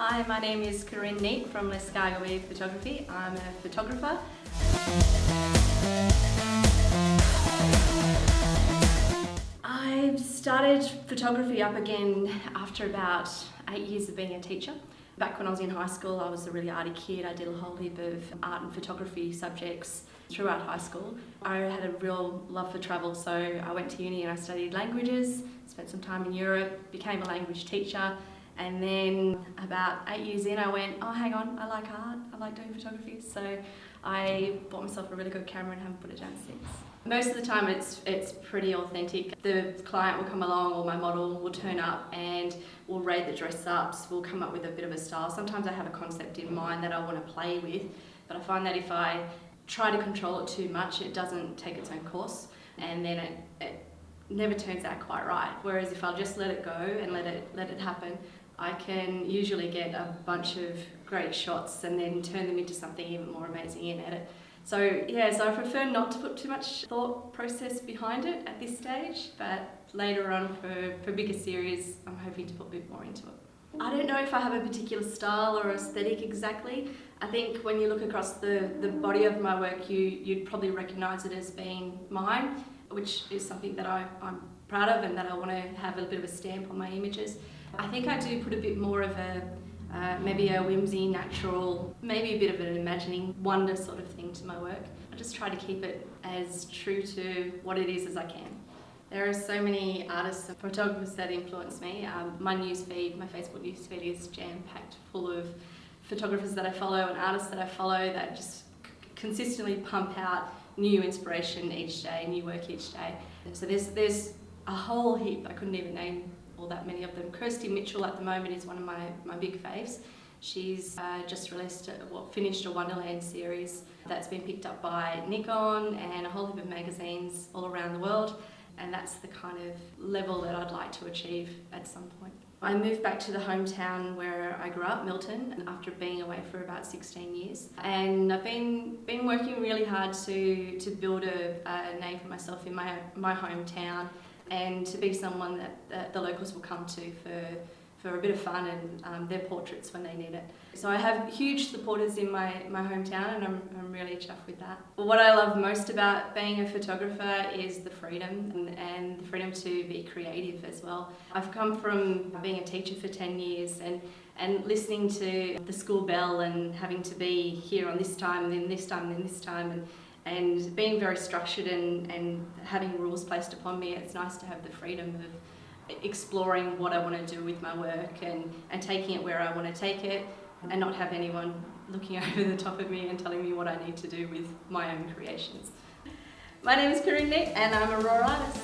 Hi, my name is Corinne Neat from IVRE Photography. I'm a photographer. I started photography up again after about 8 years of being a teacher. Back when I was in high school, I was a really arty kid. I did a whole heap of art and photography subjects throughout high school. I had a real love for travel, so I went to uni and I studied languages, spent some time in Europe, became a language teacher, and then about 8 years in I went, oh hang on, I like art, I like doing photography, so I bought myself a really good camera and haven't put it down since. Most of the time it's pretty authentic. The client will come along or my model will turn up and we'll rate the dress ups, we'll come up with a bit of a style. Sometimes I have a concept in mind that I want to play with, but I find that if I try to control it too much, it doesn't take its own course, and then it never turns out quite right. Whereas if I'll just let it go and let it happen, I can usually get a bunch of great shots and then turn them into something even more amazing in edit. So I prefer not to put too much thought process behind it at this stage, but later on for bigger series, I'm hoping to put a bit more into it. I don't know if I have a particular style or aesthetic exactly. I think when you look across the body of my work, you'd probably recognise it as being mine, which is something that I'm proud of and that I want to have a bit of a stamp on my images. I think I do put a bit more of maybe a whimsy, natural, maybe a bit of an imagining wonder sort of thing to my work. I just try to keep it as true to what it is as I can. There are so many artists and photographers that influence me. My newsfeed, my Facebook newsfeed is jam-packed full of photographers that I follow and artists that I follow that just consistently pump out new inspiration each day, new work each day. So there's a whole heap, I couldn't even name all that many of them. Kirsty Mitchell at the moment is one of my big faves. She's just finished a Wonderland series that's been picked up by Nikon and a whole heap of magazines all around the world, and that's the kind of level that I'd like to achieve at some point. I moved back to the hometown where I grew up, Milton, after being away for about 16 years, and I've been working really hard to build a name for myself in my hometown, and to be someone that the locals will come to for a bit of fun and their portraits when they need it. So I have huge supporters in my hometown, and I'm really chuffed with that. But what I love most about being a photographer is the freedom and the freedom to be creative as well. I've come from being a teacher for 10 years and listening to the school bell and having to be here on this time and then this time and then this time, and being very structured and having rules placed upon me. It's nice to have the freedom of exploring what I want to do with my work and taking it where I want to take it, and not have anyone looking over the top of me and telling me what I need to do with my own creations. My name is Corinne Neat and I'm a raw artist.